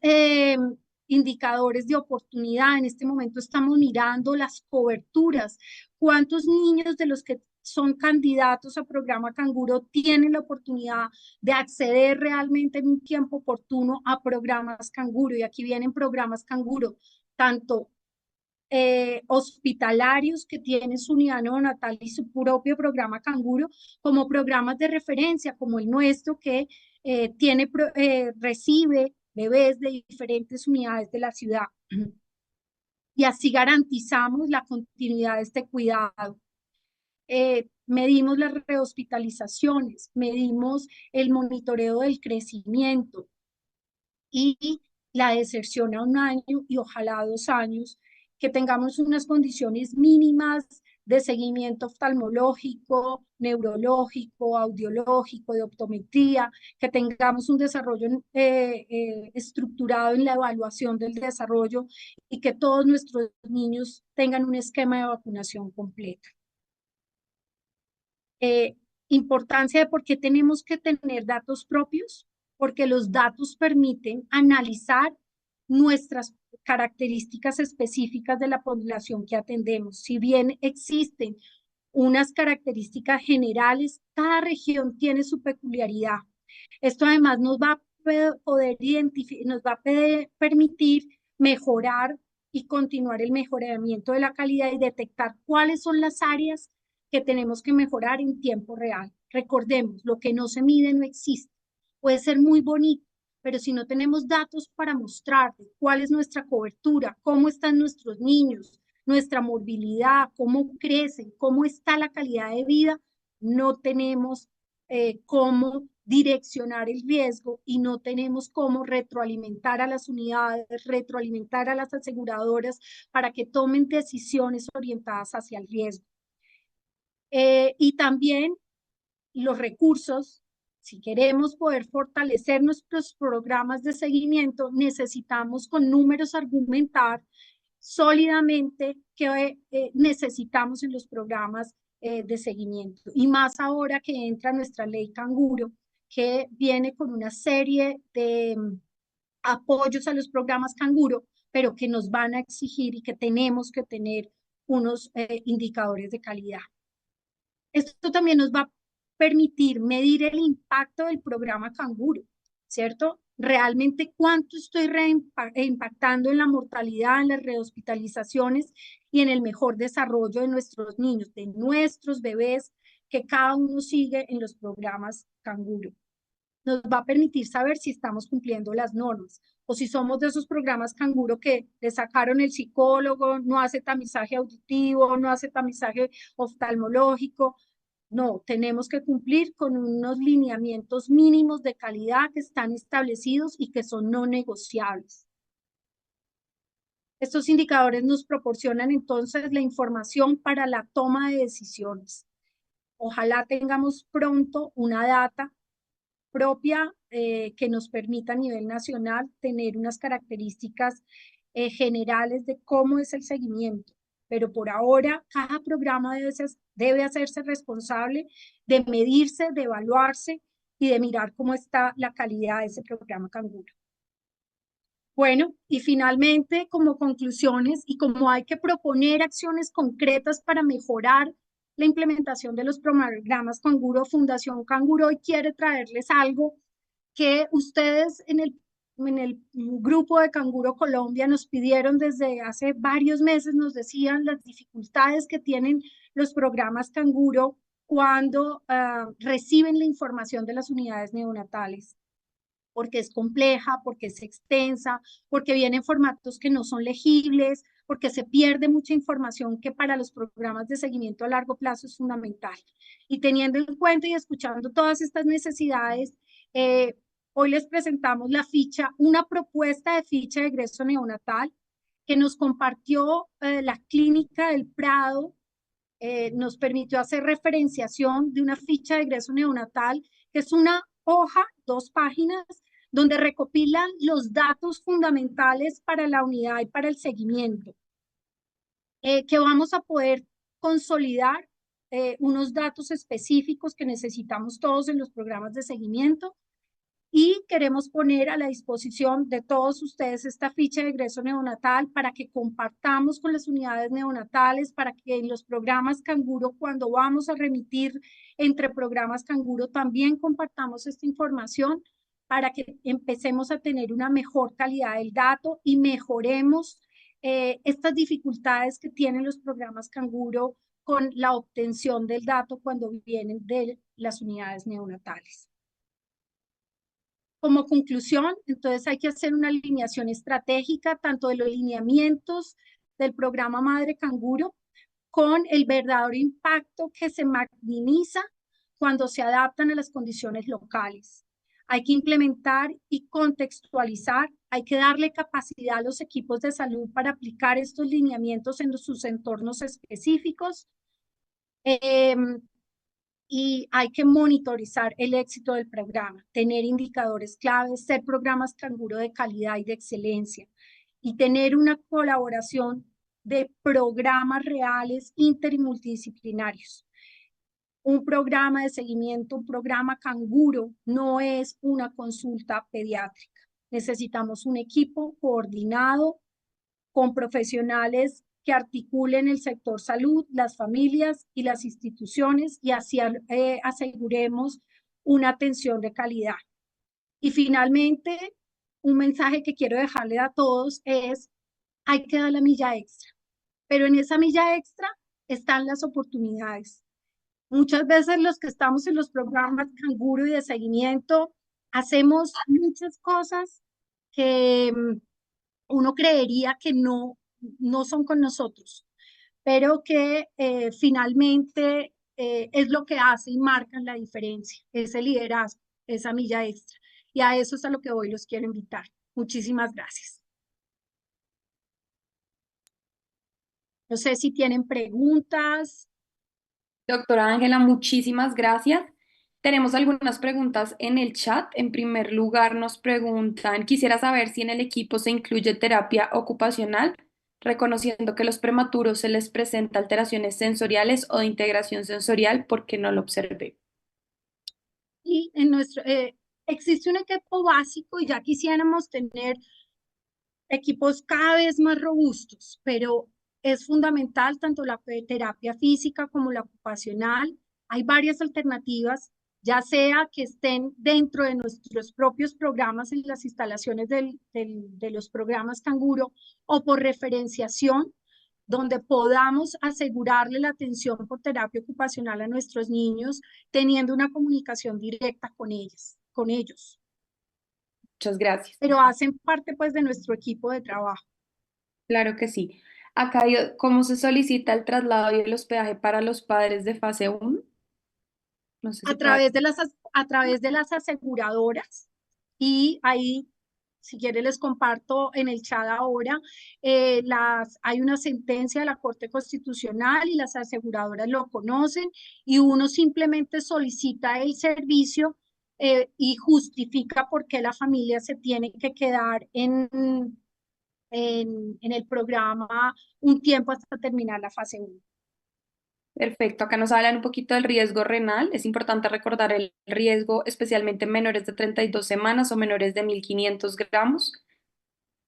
indicadores de oportunidad, en este momento estamos mirando las coberturas, cuántos niños de los que son candidatos a programa Canguro tienen la oportunidad de acceder realmente en un tiempo oportuno a programas Canguro. Y aquí vienen programas Canguro, tanto hospitalarios que tienen su unidad neonatal y su propio programa Canguro, como programas de referencia como el nuestro que recibe bebés de diferentes unidades de la ciudad. Y así garantizamos la continuidad de este cuidado. Medimos las rehospitalizaciones, medimos el monitoreo del crecimiento y la deserción a 1 año y ojalá a 2 años, que tengamos unas condiciones mínimas de seguimiento oftalmológico, neurológico, audiológico, de optometría, que tengamos un desarrollo estructurado en la evaluación del desarrollo y que todos nuestros niños tengan un esquema de vacunación completo. Importancia de por qué tenemos que tener datos propios, porque los datos permiten analizar nuestras características específicas de la población que atendemos. Si bien existen unas características generales, cada región tiene su peculiaridad. Esto además nos va a poder identificar, nos va a permitir mejorar y continuar el mejoramiento de la calidad y detectar cuáles son las áreas que tenemos que mejorar en tiempo real. Recordemos, lo que no se mide no existe. Puede ser muy bonito, pero si no tenemos datos para mostrarte cuál es nuestra cobertura, cómo están nuestros niños, nuestra movilidad, cómo crecen, cómo está la calidad de vida, no tenemos cómo direccionar el riesgo y no tenemos cómo retroalimentar a las unidades, retroalimentar a las aseguradoras para que tomen decisiones orientadas hacia el riesgo. Y también los recursos, si queremos poder fortalecer nuestros programas de seguimiento, necesitamos con números argumentar sólidamente qué necesitamos en los programas de seguimiento. Y más ahora que entra nuestra ley Canguro, que viene con una serie de apoyos a los programas Canguro, pero que nos van a exigir y que tenemos que tener unos indicadores de calidad. Esto también nos va a permitir medir el impacto del programa Canguro, ¿cierto? Realmente cuánto estoy impactando en la mortalidad, en las rehospitalizaciones y en el mejor desarrollo de nuestros niños, de nuestros bebés, que cada uno sigue en los programas Canguro. Nos va a permitir saber si estamos cumpliendo las normas o si somos de esos programas Canguro que le sacaron el psicólogo, no hace tamizaje auditivo, no hace tamizaje oftalmológico. No, tenemos que cumplir con unos lineamientos mínimos de calidad que están establecidos y que son no negociables. Estos indicadores nos proporcionan entonces la información para la toma de decisiones. Ojalá tengamos pronto una data propia que nos permita a nivel nacional tener unas características generales de cómo es el seguimiento. Pero por ahora, cada programa debe hacerse responsable de medirse, de evaluarse y de mirar cómo está la calidad de ese programa Canguro. Bueno, y finalmente, como conclusiones, y como hay que proponer acciones concretas para mejorar la implementación de los programas Canguro, Fundación Canguro hoy quiere traerles algo que ustedes en el grupo de Canguro Colombia nos pidieron desde hace varios meses, nos decían las dificultades que tienen los programas Canguro cuando reciben la información de las unidades neonatales, porque es compleja, porque es extensa, porque viene en formatos que no son legibles, porque se pierde mucha información que para los programas de seguimiento a largo plazo es fundamental. Y teniendo en cuenta y escuchando todas estas necesidades, hoy les presentamos la ficha, una propuesta de ficha de egreso neonatal que nos compartió la clínica del Prado, nos permitió hacer referenciación de una ficha de egreso neonatal, que es una hoja, 2 páginas, donde recopilan los datos fundamentales para la unidad y para el seguimiento, que vamos a poder consolidar unos datos específicos que necesitamos todos en los programas de seguimiento y queremos poner a la disposición de todos ustedes esta ficha de egreso neonatal para que compartamos con las unidades neonatales, para que en los programas Canguro, cuando vamos a remitir entre programas Canguro, también compartamos esta información para que empecemos a tener una mejor calidad del dato y mejoremos estas dificultades que tienen los programas Canguro con la obtención del dato cuando vienen de las unidades neonatales. Como conclusión, entonces hay que hacer una alineación estratégica tanto de los lineamientos del programa Madre Canguro con el verdadero impacto que se maximiza cuando se adaptan a las condiciones locales. Hay que implementar y contextualizar hay que darle capacidad a los equipos de salud para aplicar estos lineamientos en sus entornos específicos. Y hay que monitorizar el éxito del programa, tener indicadores claves, ser programas canguro de calidad y de excelencia, y tener una colaboración de programas reales inter y multidisciplinarios. Un programa de seguimiento, un programa canguro, no es una consulta pediátrica. Necesitamos un equipo coordinado con profesionales que articulen el sector salud, las familias y las instituciones, y así aseguremos una atención de calidad. Y finalmente, un mensaje que quiero dejarle a todos es: hay que dar la milla extra, pero en esa milla extra están las oportunidades. Muchas veces los que estamos en los programas canguro y de seguimiento hacemos muchas cosas que uno creería que no son con nosotros, pero que finalmente es lo que hace y marcan la diferencia, ese liderazgo, esa milla extra. Y a eso es a lo que hoy los quiero invitar. Muchísimas gracias. No sé si tienen preguntas. Doctora Ángela, muchísimas gracias. Tenemos algunas preguntas en el chat. En primer lugar, nos preguntan, quisiera saber si en el equipo se incluye terapia ocupacional, reconociendo que a los prematuros se les presenta alteraciones sensoriales o de integración sensorial porque no lo observé. Y en existe un equipo básico y ya quisiéramos tener equipos cada vez más robustos, pero es fundamental tanto la terapia física como la ocupacional. Hay varias alternativas, ya sea que estén dentro de nuestros propios programas en las instalaciones de los programas Canguro, o por referenciación, donde podamos asegurarle la atención por terapia ocupacional a nuestros niños, teniendo una comunicación directa con ellos, Muchas gracias. pero hacen parte pues de nuestro equipo de trabajo. Claro que sí. Acá, ¿cómo se solicita el traslado y el hospedaje para los padres de fase 1? No sé si puede. A través de las aseguradoras, y ahí, si quiere, les comparto en el chat ahora, hay una sentencia de la Corte Constitucional y las aseguradoras lo conocen, y uno simplemente solicita el servicio y justifica por qué la familia se tiene que quedar en el programa un tiempo hasta terminar la fase 1. Perfecto, acá nos hablan un poquito del riesgo renal. Es importante recordar el riesgo, especialmente en menores de 32 semanas o menores de 1.500 gramos.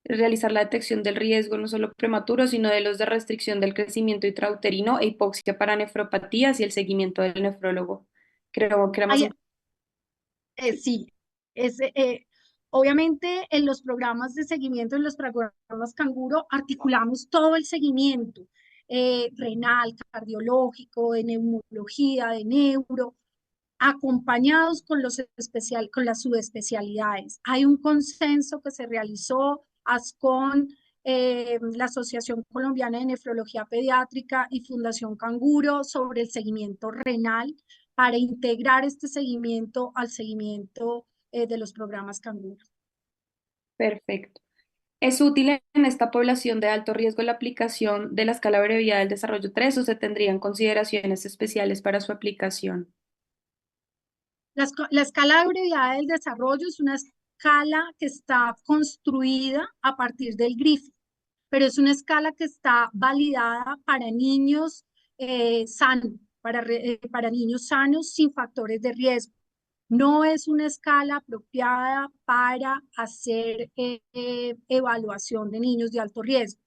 Realizar la detección del riesgo no solo prematuro, sino de los de restricción del crecimiento intrauterino e hipoxia para nefropatías y el seguimiento del nefrólogo. Creo que era más Hay, importante. Sí, es, obviamente en los programas de seguimiento, en los programas Canguro, articulamos todo el seguimiento renal, cardiológico, de neumología, de neuro, acompañados con con las subespecialidades. Hay un consenso que se realizó ASCON, la Asociación Colombiana de Nefrología Pediátrica y Fundación Canguro, sobre el seguimiento renal, para integrar este seguimiento al seguimiento de los programas Canguro. Perfecto. ¿Es útil en esta población de alto riesgo la aplicación de la escala abreviada del desarrollo 3 o se tendrían consideraciones especiales para su aplicación? La escala de abreviada del desarrollo es una escala que está construida a partir del GRIF, pero es una escala que está validada para niños sanos, para niños sanos sin factores de riesgo. No es una escala apropiada para hacer evaluación de niños de alto riesgo.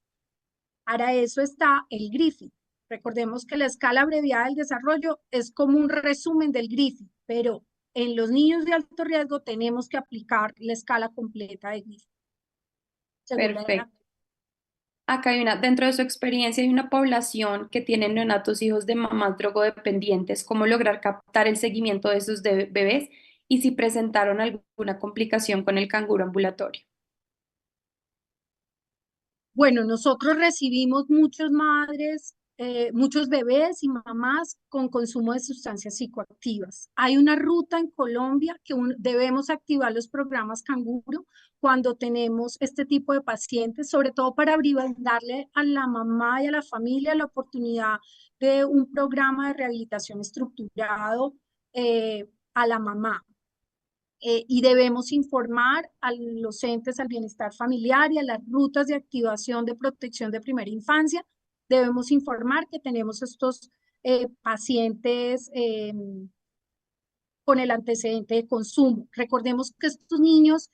Para eso está el GRIFI. Recordemos que la escala abreviada del desarrollo es como un resumen del GRIFI, pero en los niños de alto riesgo tenemos que aplicar la escala completa de GRIFI. Según la edad. Perfecto. Acá hay dentro de su experiencia hay una población que tiene neonatos hijos de mamás drogodependientes. ¿Cómo lograr captar el seguimiento de esos bebés y si presentaron alguna complicación con el canguro ambulatorio? Bueno, nosotros recibimos muchas madres muchos bebés y mamás con consumo de sustancias psicoactivas. Hay una ruta en Colombia que debemos activar los programas Canguro cuando tenemos este tipo de pacientes, sobre todo para brindarle a la mamá y a la familia la oportunidad de un programa de rehabilitación estructurado a la mamá. Y debemos informar a los entes al bienestar familiar y a las rutas de activación de protección de primera infancia. Debemos informar que tenemos estos pacientes con el antecedente de consumo. Recordemos que estos niños,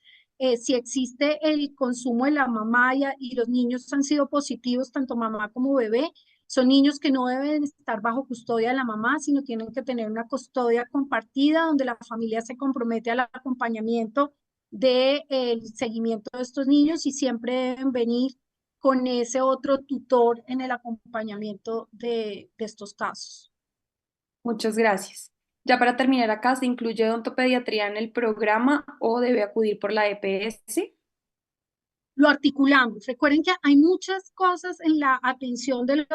si existe el consumo de la mamá y los niños han sido positivos, tanto mamá como bebé, son niños que no deben estar bajo custodia de la mamá, sino tienen que tener una custodia compartida donde la familia se compromete al acompañamiento del seguimiento de estos niños y siempre deben venir con ese otro tutor en el acompañamiento de estos casos. Muchas gracias. Ya para terminar acá, ¿se incluye odontopediatría en el programa o debe acudir por la EPS? Lo articulamos. Recuerden que hay muchas cosas en la atención de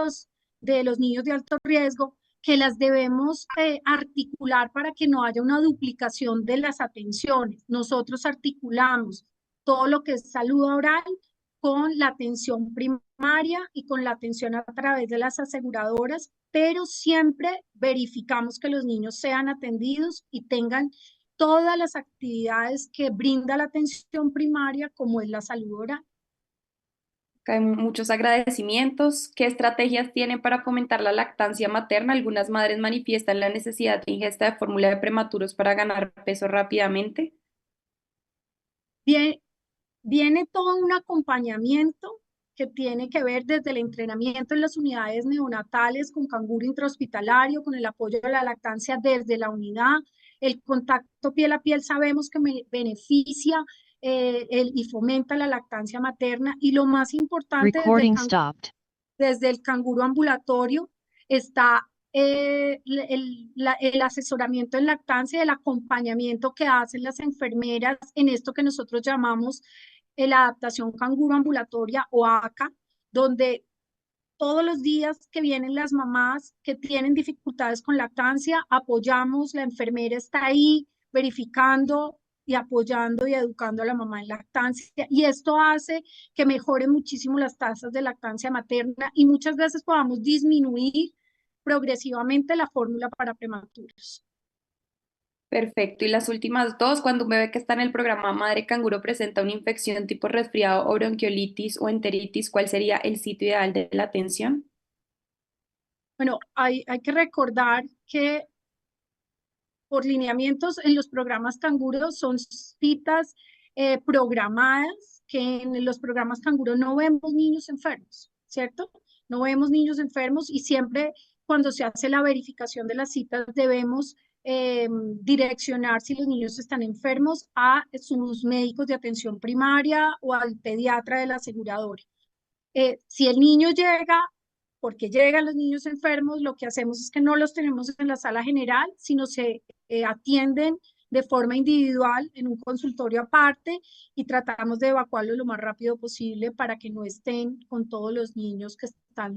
los niños de alto riesgo que las debemos articular para que no haya una duplicación de las atenciones. Nosotros articulamos todo lo que es salud oral con la atención primaria y con la atención a través de las aseguradoras, pero siempre verificamos que los niños sean atendidos y tengan todas las actividades que brinda la atención primaria, como es la salud oral. Acá hay muchos agradecimientos. ¿Qué estrategias tienen para fomentar la lactancia materna? Algunas madres manifiestan la necesidad de ingesta de fórmula de prematuros para ganar peso rápidamente. Bien, viene todo un acompañamiento que tiene que ver desde el entrenamiento en las unidades neonatales con canguro intrahospitalario, con el apoyo de la lactancia desde la unidad, el contacto piel a piel sabemos que me beneficia y fomenta la lactancia materna y lo más importante desde el canguro ambulatorio está el asesoramiento en lactancia, el acompañamiento que hacen las enfermeras en esto que nosotros llamamos la adaptación canguro ambulatoria o ACA, donde todos los días que vienen las mamás que tienen dificultades con lactancia, apoyamos, la enfermera está ahí verificando y apoyando y educando a la mamá en lactancia. Y esto hace que mejoren muchísimo las tasas de lactancia materna y muchas veces podamos disminuir progresivamente la fórmula para prematuros. Perfecto. Y las últimas dos, cuando un bebé que está en el programa Madre Canguro presenta una infección tipo resfriado o bronquiolitis o enteritis, ¿cuál sería el sitio ideal de la atención? Bueno, hay que recordar que por lineamientos en los programas Canguro son citas programadas, que en los programas Canguro no vemos niños enfermos, ¿cierto? No vemos niños enfermos y siempre cuando se hace la verificación de las citas debemos direccionar si los niños están enfermos a sus médicos de atención primaria o al pediatra del asegurador. Si el niño llega, porque llegan los niños enfermos, lo que hacemos es que no los tenemos en la sala general, sino se atienden de forma individual en un consultorio aparte y tratamos de evacuarlos lo más rápido posible para que no estén con todos los niños que están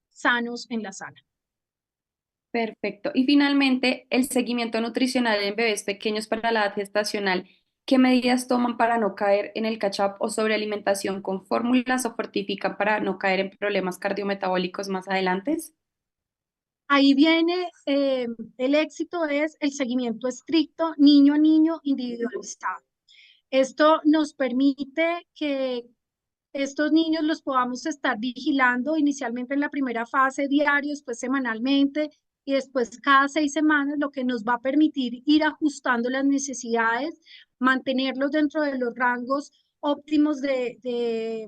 sanos en la sala. Perfecto. Y finalmente, el seguimiento nutricional en bebés pequeños para la edad gestacional. ¿Qué medidas toman para no caer en el catch-up o sobrealimentación con fórmulas o fortifican para no caer en problemas cardiometabólicos más adelante? Ahí viene, el éxito es el seguimiento estricto, niño a niño, individualizado. Esto nos permite que estos niños los podamos estar vigilando inicialmente en la primera fase diario, después semanalmente y después cada 6 semanas, lo que nos va a permitir ir ajustando las necesidades, mantenerlos dentro de los rangos óptimos de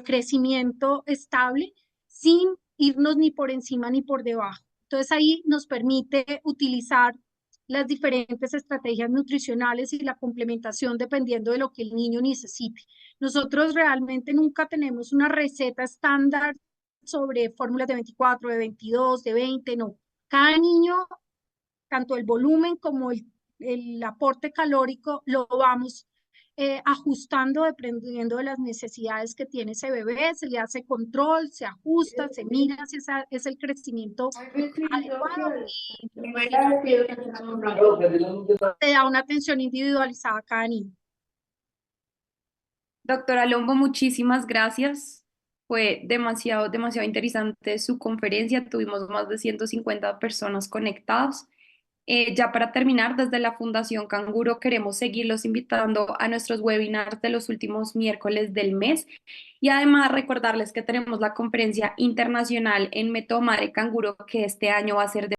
crecimiento estable sin irnos ni por encima ni por debajo. Entonces ahí nos permite utilizar las diferentes estrategias nutricionales y la complementación dependiendo de lo que el niño necesite. Nosotros realmente nunca tenemos una receta estándar sobre fórmulas de 24, de 22, de 20, no. Cada niño, tanto el volumen como el aporte calórico, lo vamos ajustando dependiendo de las necesidades que tiene ese bebé, se le hace control, se ajusta, se mira si es el crecimiento adecuado y se da una atención individualizada a cada niño. Doctora Lombo, muchísimas gracias. Fue demasiado, demasiado interesante su conferencia. Tuvimos más de 150 personas conectadas. Ya para terminar, desde la Fundación Canguro queremos seguirlos invitando a nuestros webinars de los últimos miércoles del mes y además recordarles que tenemos la conferencia internacional en Método Madre Canguro que este año va a ser de